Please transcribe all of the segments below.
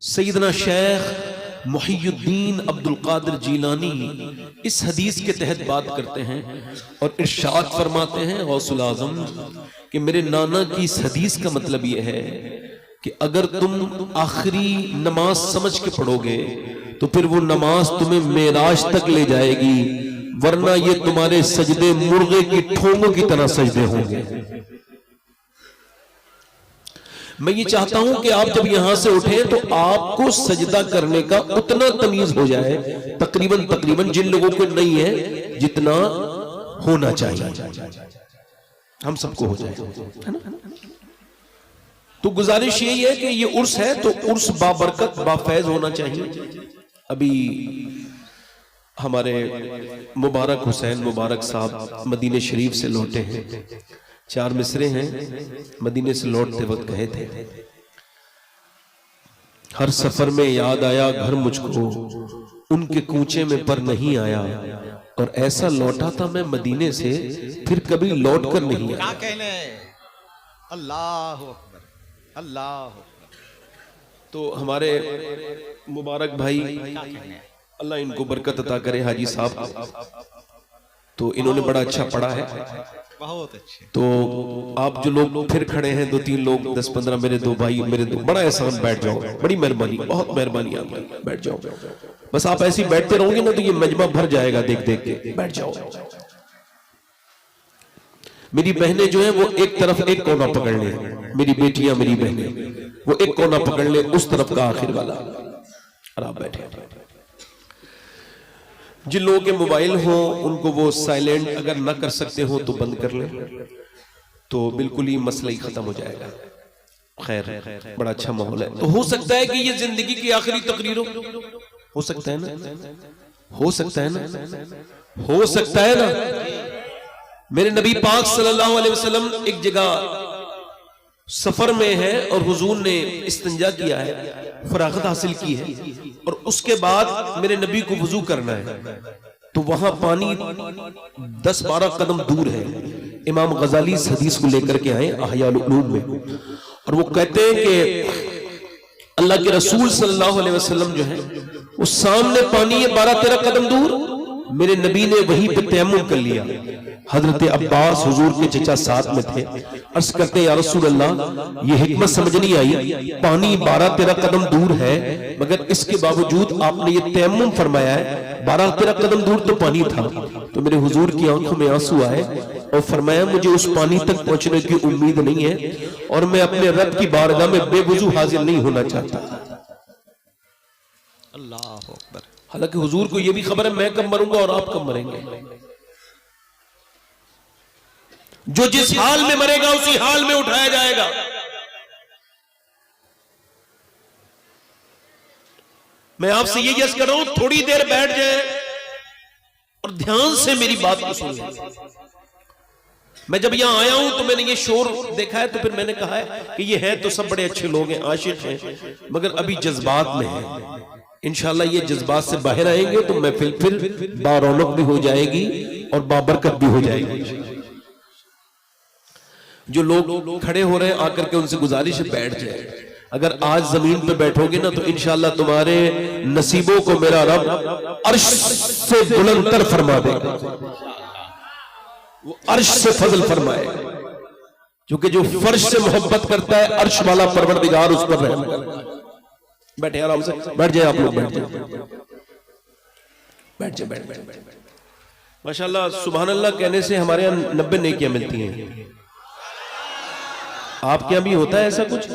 सैयदना शेख मुहियुद्दीन अब्दुल कादिर जीलानी इस हदीस के तहत बात करते हैं और इरशाद फरमाते हैं गौसुल आजम कि मेरे नाना की इस हदीस का मतलब यह है कि अगर तुम आखिरी नमाज समझ के पढ़ोगे तो फिर वो नमाज तुम्हें मेराज तक ले जाएगी, वरना ये तुम्हारे सजदे मुर्गे की ठोंगों की तरह सजदे होंगे। मैं ये चाहता हूं कि आप जब यहां से उठें तो आपको सजदा करने का उतना तमीज हो जाए, तकरीबन जिन लोगों को नहीं है जितना होना चाहिए, हम सबको हो जाए, है ना। तो गुजारिश यही है कि ये उर्स है तो उर्स बाबरकत बाफैज होना चाहिए। अभी हमारे मुबारक हुसैन मुबारक साहब मदीने शरीफ से लौटे हैं, 4 मिसरे हैं, मदीने से लौटते वक्त कहे थे, हर सफर में याद आया घर मुझको, उनके कूचे में पर नहीं आया, और ऐसा लौटा था मैं मदीने से फिर कभी लौट कर नहीं आया। क्या कहने, अल्लाह अकबर, अल्लाह अकबर। तो हमारे मुबारक भाई अल्लाह इनको बरकत अता करे, हाजी साहब, तो इन्होंने बड़ा अच्छा पढ़ा है, बहुत अच्छे। तो आप जो लोग फिर खड़े हैं 2-3 लोग 10-15 मेरे 2 भाई, मेरे 2 बड़ा एहसान, बैठ जाओ, बड़ी मेहरबानी, बहुत मेहरबानी आपकी, बैठ जाओ। बस आप ऐसे ही बैठते रहोगे ना तो ये मजमा भर जाएगा देख देख के, बैठ जाओ। मेरी बहनें जो है वो एक तरफ एक कोना पकड़ ले, मेरी बेटियां मेरी बहनें वो एक कोना पकड़ ले उस तरफ का आखिर वाला, और आप बैठे। जिन लोगों के मोबाइल हो उनको वो साइलेंट अगर ना कर सकते हो तो बंद कर ले, तो बिल्कुल ही मसला ही खत्म हो जाएगा। खैर बड़ा अच्छा माहौल है, तो हो सकता है कि ये जिंदगी की आखिरी तकरीर हो सकता है ना, हो सकता है ना, हो सकता है ना। मेरे नबी पाक सल्लल्लाहु अलैहि वसल्लम एक जगह सफर में है और हुजूर ने इस्तिंजा किया है, फरागत हासिल की है, और उसके बाद मेरे नबी को वुजू करना है, तो वहां पानी 10-12 कदम दूर है। इमाम गजाली इस हदीस को लेकर के आए अहयाउल उलूम में, और वो कहते हैं कि अल्लाह के रसूल सल्लल्लाहु अलैहि वसल्लम जो है वो सामने पानी है 12-13 कदम दूर, मेरे नबी ने वहीं पे तयम्मुम कर लिया। हजरत अब्बास हुजूर के चचा साथ में थे, अर्ज करते या रसूल अल्लाह ये हिकमत समझ नहीं आई, पानी 12-13 कदम दूर है मगर इसके बावजूद आपने ये तयम्मुम फरमाया है, 12-13 कदम दूर तो पानी था। तो मेरे हुजूर की आंखों में आंसू आए और फरमाया मुझे उस पानी तक पहुंचने की उम्मीद नहीं है और मैं अपने रब की बारगाह में बेवुजू हाजिर नहीं होना चाहता। अल्लाह अकबर। हालांकि हुजूर को यह भी खबर है मैं कब मरूंगा और आप कब मरेंगे, जो जिस हाल में मरेगा उसी हाल में उठाया जाएगा। मैं आपसे ये यस कर रहा हूं, थोड़ी देर बैठ जाए और ध्यान से मेरी बात को सुनिए। मैं जब यहां आया हूं तो मैंने ये शोर देखा है, तो फिर मैंने कहा है कि ये है तो सब बड़े अच्छे लोग हैं, आशिक हैं, मगर अभी जज्बात में है। इंशाल्लाह ये जज्बात से बाहर आएंगे तो मैं फिर बारौनक भी हो जाएगी और बाबरकत भी हो जाएगी। जो लोग खड़े हो रहे हैं आकर के उनसे गुजारिश है बैठ जाए। अगर आज जमीन पे बैठोगे ना तो इंशाल्लाह तुम्हारे नसीबों को मेरा रब अर्श से बुलंदतर फरमा देगा, वो अर्श से फजल फरमाए, क्योंकि जो फर्श से मोहब्बत करता है अर्श वाला परवरदिगार उस पर रहम करता है। बैठे आराम से, बैठ जाए आप लोग, बैठ जाए, बैठ जाए, बैठ। माशाल्लाह सुभान अल्लाह कहने से हमारे यहाँ 90 नेकियां मिलती हैं। आपके यहाँ भी होता है ऐसा कुछ?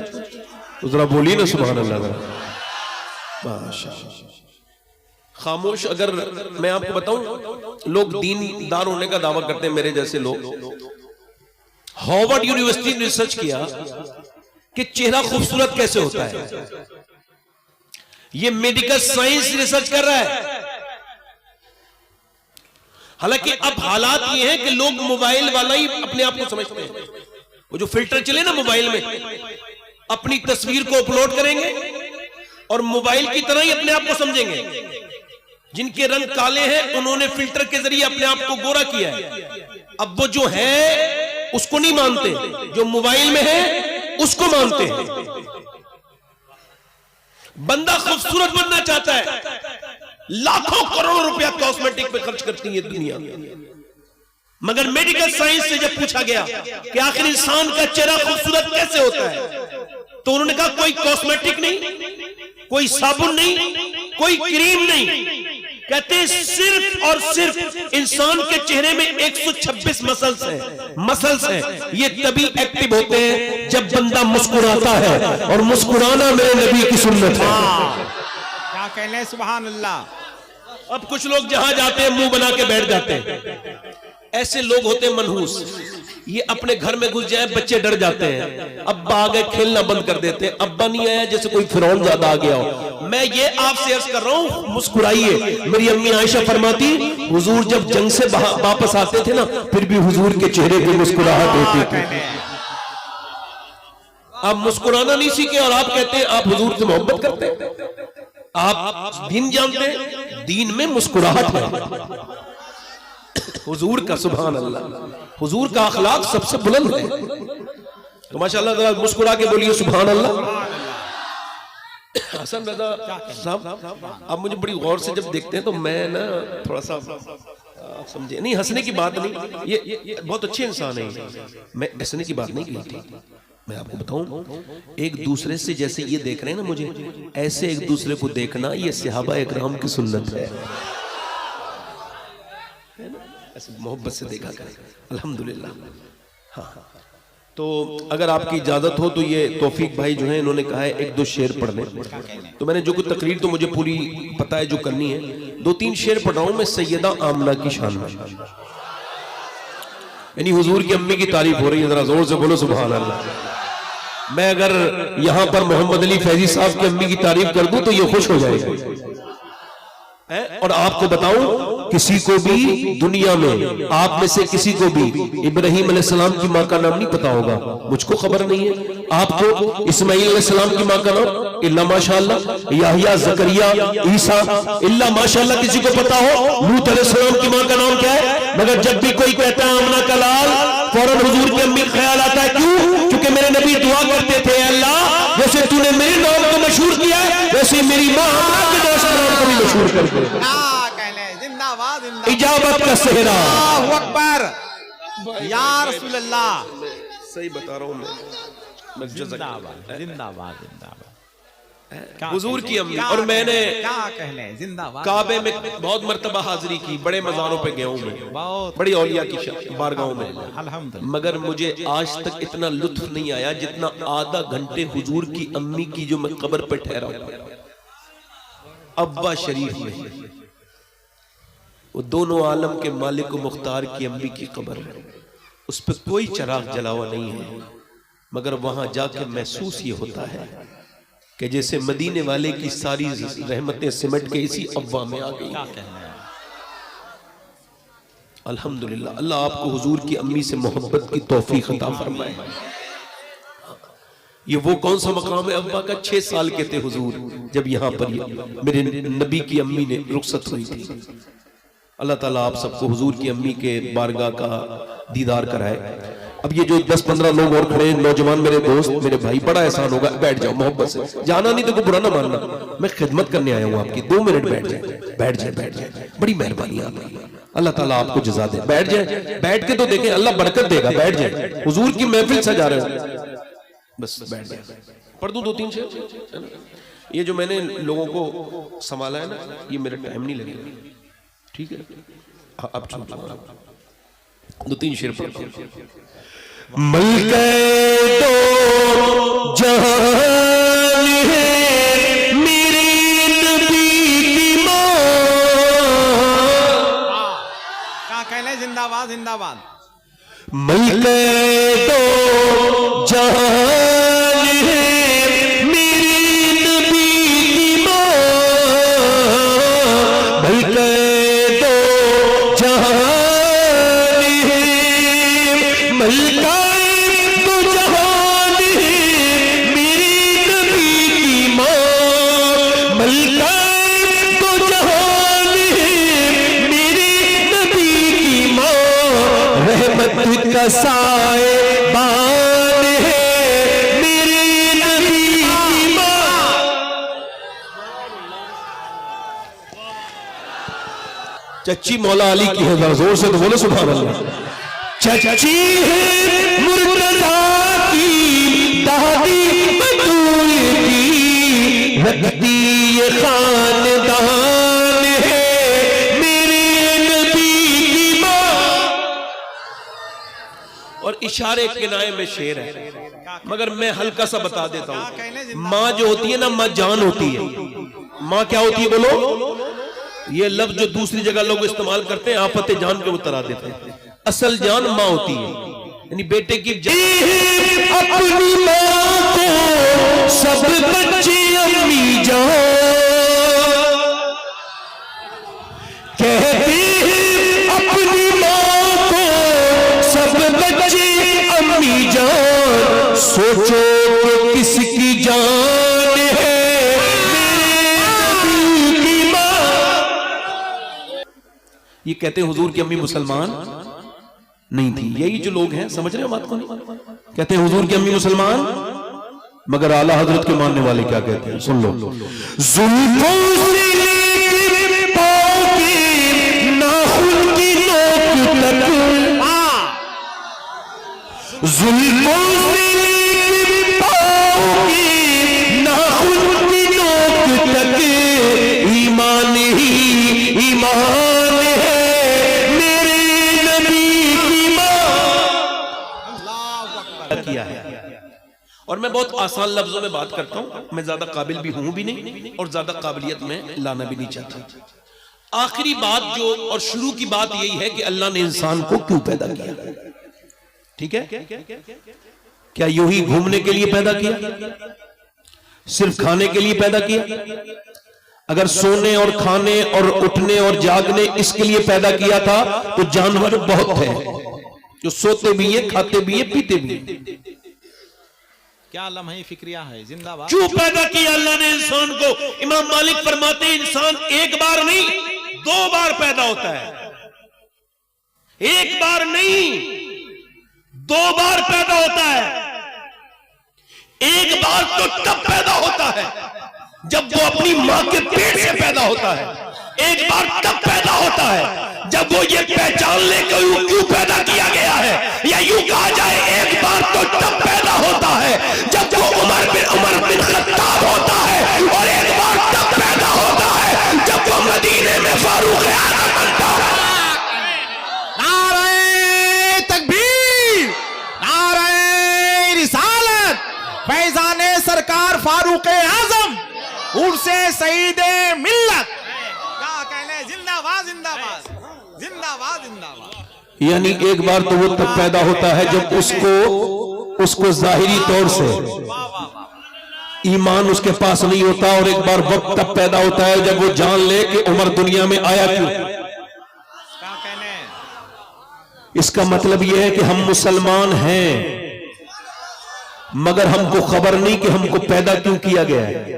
तो जरा बोलिए ना सुभान अल्लाह। माशाल्लाह। खामोश, अगर मैं आपको बताऊं, लोग दीनदार होने का दावा करते हैं, मेरे जैसे लोग। हार्वर्ड यूनिवर्सिटी ने रिसर्च किया कि चेहरा खूबसूरत कैसे होता है, ये मेडिकल साइंस रिसर्च कर रहा है। हालांकि अब हालात ये हैं कि लोग मोबाइल वाला ही अपने आप को समझते हैं। वो जो फिल्टर चले ना मोबाइल में, अपनी तस्वीर को अपलोड करेंगे और मोबाइल की तरह ही अपने आप को समझेंगे। जिनके रंग काले हैं उन्होंने फिल्टर के जरिए अपने आप को गोरा किया है। अब वो जो है उसको नहीं मानते, जो मोबाइल में है उसको मानते हैं। बंदा खूबसूरत बनना चाहता है, लाखों करोड़ों रुपया कॉस्मेटिक पे खर्च करती है दुनिया, मगर मेडिकल साइंस से जब पूछा गया कि आखिर इंसान का चेहरा खूबसूरत कैसे होता है, तो उन्होंने कहा कोई कॉस्मेटिक नहीं, कोई साबुन नहीं, कोई क्रीम नहीं, कहते हैं सिर्फ और सिर्फ इंसान के चेहरे में 126 मसल्स हैं। ये तभी एक्टिव होते हैं जब बंदा मुस्कुराता है, और मुस्कुराना मेरे नबी की सुन्नत है। क्या कहने, सुभान अल्लाह। अब कुछ लोग जहां जाते हैं मुंह बना के बैठ जाते हैं, ऐसे लोग होते हैं मनहूस। ये अपने घर में घुस जाए, बच्चे डर जाते हैं, अब्बा आ गए खेलना बंद कर देते हैं, अब्बा नहीं आया जैसे कोई फिरौन ज्यादा आ गया हो। मैं ये आपसे अर्ज कर रहा हूं, मुस्कुराइए। मेरी अम्मी आयशा फरमाती, हुजूर जब जंग से वापस आते थे ना, फिर भी हुजूर के चेहरे पे मुस्कुराहट होती थी। आप मुस्कुराना नहीं सीखे और आप कहते हैं आप हुजूर से मोहब्बत करते हैं। आप दीन जानते हैं, दीन में मुस्कुराहट है हुजूर का। सुभान अल्लाह, हुजूर का अखलाक सबसे बुलंद है। तो माशाअल्लाह जरा मुस्कुरा के बोलिए सुभान अल्लाह। हसन रजा साहब, आप मुझे बड़ी गौर से जब देखते हैं तो मैं ना थोड़ा सा, आप समझे नहीं, हंसने की बात नहीं, ये बहुत अच्छे इंसान है, मैं हंसने की बात नहीं की थी। मैं आपको बताऊं, एक दूसरे से जैसे ये देख रहे हैं ना मुझे, ऐसे एक दूसरे को देखना ये सहाबा इकराम की सुन्नत है ना, ऐसे मोहब्बत से देखा करें, अल्हम्दुलिल्लाह। हाँ, तो अगर आपकी इजाजत हो तो ये तौफीक भाई जो है इन्होंने कहा है एक दो शेर पढ़ लें, तो मैंने जो कुछ तकरीर तो मुझे पूरी पता है जो करनी है, 2-3 शेर पढ़ रहा हूं मैं सैयदा आमना की शान में, यानी हुजूर की अम्मी की तारीफ हो रही है, जरा जोर से बोलो सुभान अल्लाह। मैं अगर यहां पर मोहम्मद अली फैजी साहब की अम्मी की तारीफ कर दूं तो ये खुश हो जाएगा। और आपको बताऊं, किसी को भी दुनिया में आप में से किसी को भी इब्राहिम अलैहिस्सलाम की मां का नाम नहीं पता होगा, मुझको खबर नहीं है, आपको इस्माइल अलैहिस्सलाम की मां का नाम इल्ला माशाअल्लाह, याहिया, जकरिया, ईसा इल्ला माशाअल्लाह किसी को पता हो, लूत अलैहिस्सलाम की मां का नाम क्या है, मगर जब भी कोई कहता है आमना का लाल, फौरन हुजूर की अम्मी ख्याल आता है। क्यों? क्योंकि मेरे नबी दुआ करते थे, अल्लाह जैसे तूने मेरे नाम को मशहूर किया है, वैसे मेरी मां आमना के जैसा नाम को भी मशहूर कर दे। जिंदाबाद, इजाबत का सेहरा, अल्लाहु अकबर, या रसूल अल्लाह। सही बता रहा हूं मैं, जिंदाबाद जिंदाबाद जिंदाबाद, हुजूर की अम्मी। और मैंने क्या कहने, जिंदाबाद। काबे में बहुत मर्तबा हाजिरी की, बड़े मज़ारों पे गया हूं मैं, बड़ी औलिया की बारगाहों में, अल्हम्दुलिल्लाह, मगर मुझे आज तक इतना लुत्फ नहीं आया जितना आधा घंटे हुजूर की अम्मी की जो मैं कब्र पे ठहरा हूं, अब्बा शरीफ में, वो दोनों आलम के मालिक मुख्तार की अम्मी की कब्र है, उस पर कोई चराग जला हुआ नहीं है, मगर वहां जाकर महसूस ये होता है कि जैसे मदीने वाले की सारी रहमतें सिमट के इसी अव्वा में आ गई। अल्हम्दुलिल्लाह, अल्लाह आपको हुजूर की अम्मी से मोहब्बत की तौफीक अता फरमाए। ये वो कौन सा मकाम है अब्बा का? 6 साल के थे हुजूर जब यहाँ पर मेरे नबी की अम्मी ने रुखसत हुई थी। अल्लाह ताला आप सबको हुजूर की अम्मी के बारगाह का दीदार कराए। अब ये जो 10-15 लोग और खड़े, नौजवान मेरे दोस्त, मेरे भाई, बड़ा एहसान होगा, बैठ जाओ मोहब्बत से, जाना नहीं तो कोई बुरा ना मानना, मैं खिदमत करने आया हूँ आपकी, 2 मिनट बैठ जाए, बैठ जाए, बैठ जाए, बड़ी मेहरबानी आपकी, अल्लाह ताला आपको जज़ा दे। बैठ जाए, बैठ के तो देखें, अल्लाह बरकत देगा, बैठ जाए, हुजूर की महफिल सजा रहे हो, बस बैठ जाए। पढ़ दूं 2-3 शेर, ये जो मैंने लोगों को संभाला है ना, ये मेरा टाइम नहीं लगेगा, ठीक है? अब 2-3 शेर पढ़ता हूं। मलके दो जहान है मेरे नबी की मां, क्या कहने, जिंदाबाद जिंदाबाद। मलके दो जहान है मेरे नबी की मां, मलके दो जहान है, मलका का साएबान है मेरी नबी की मां। चच्ची मौला अली की है, जरा जोर से तो बोलो सुभान अल्लाह। चच्ची है मुर्तजा की दादी बतूल की, रखती ये खानदान है मेरे नबी की मां। और इशारे किनाए में शेर है, मगर मैं हल्का सा बता देता हूं। मां जो होती है ना, मां जान होती है। मां क्या होती है बोलो? ये लफ्ज जो दूसरी जगह लोग इस्तेमाल करते हैं, आफत जान के उतरा देते हैं। असल जान मां होती है, यानी बेटे की जान। अपनी मां को सब बच्चे अम्मी जान कहते हैं, अपनी मां को सब बच्चे अम्मी जान। सोचो कि किसकी जान है ये कहते हैं हुजूर की अम्मी मुसलमान नहीं थी। यही जो लोग हैं, समझ रहे हो बात को? नहीं कहते हैं हुजूर की अम्मी मुसलमान, मगर आला हजरत के मानने वाले क्या कहते हैं, सुन लो। जुल्फों से लेकर पांव के नाखून की नोक तक, जुल्फों से लेकर पांव के नाखून की नोक तक, ईमान ही ईमान किया है। और मैं बहुत आसान लफ्जों में बात करता हूं, मैं ज्यादा काबिल भी हूं भी नहीं और ज्यादा काबिलियत में लाना भी नहीं चाहता। आखिरी बात जो और शुरू की बात यही है कि अल्लाह ने इंसान को क्यों पैदा किया। ठीक है, क्या यूं ही घूमने के लिए पैदा किया? सिर्फ खाने के लिए पैदा किया? अगर सोने और खाने और उठने और जागने इसके लिए पैदा किया था तो जानवर बहुत है जो सोते भी है, खाते भी है, पीते भी है। क्या लम्हे फिक्रिया है, जिंदाबाद। क्यों पैदा किया अल्लाह ने इंसान को? इमाम मालिक फरमाते हैं इंसान एक बार नहीं 2 बार पैदा होता है। एक बार नहीं 2 बार पैदा होता है। एक बार तो तब पैदा होता है जब वो अपनी मां के पेट से पैदा होता है। एक बार तब पैदा होता है जब वो ये पहचान ले कि क्यों पैदा किया गया है, या यूं कहा जाए एक बार तो तब पैदा होता है जब वो उमर बिन खत्ताब होता है, और एक बार तब पैदा होता है जब वो मदीने में फारूक आज़म बनता है। नारे तकबीर, नारे रिसालत, फैजाने सरकार फारूक आज़म, उर्से सईदे मिल्लत। क्या कहने, जिंदाबाद जिंदाबाद जिंदाबाद जिंदाबाद। यानी एक बार तो वो तब पैदा होता है जब उसको जाहिरी तौर से ईमान उसके पास नहीं होता, और एक बार वक्त तब पैदा होता है जब वो जान ले कि उमर दुनिया में आया क्यों। क्या कहने, इसका मतलब यह है कि हम मुसलमान हैं मगर हमको खबर नहीं कि हमको पैदा क्यों किया गया है।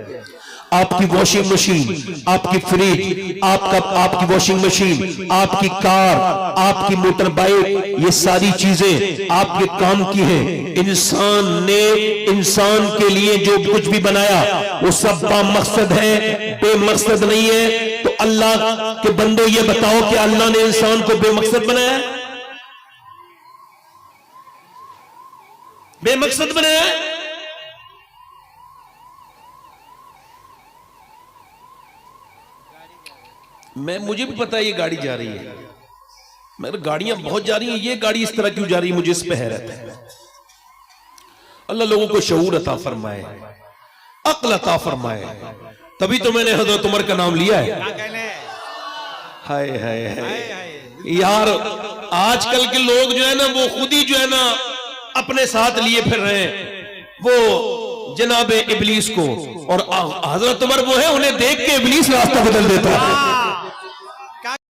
आपकी वॉशिंग मशीन, आपकी फ्रिज, आपकी वॉशिंग मशीन, आपकी कार, आपकी मोटर बाइक, ये सारी चीजें आपके काम की हैं। इंसान ने इंसान के लिए जो कुछ भी बनाया वो सब बामकसद है, बेमकसद नहीं है। तो अल्लाह के बंदो ये बताओ कि अल्लाह ने इंसान को बेमकसद बनाया है? बेमकसद बनाया है? मुझे भी पता है ये गाड़ी जा रही है, मगर गाड़ियां बहुत जा रही हैं, ये गाड़ी इस तरह क्यों जा रही है मुझे इस पे हैरत है। अल्लाह लोगों को शऊर अता फरमाए, अक्ल अता फरमाए, तभी तो मैंने हज़रत उमर का नाम लिया है। हाय हाय हाय यार, आजकल के लोग जो है ना वो खुद ही जो है ना अपने साथ लिए फिर रहे हैं वो जनाब इबलीस को, और हज़रत उमर वो है उन्हें देख के इबलीस रास्ता बदल देता है।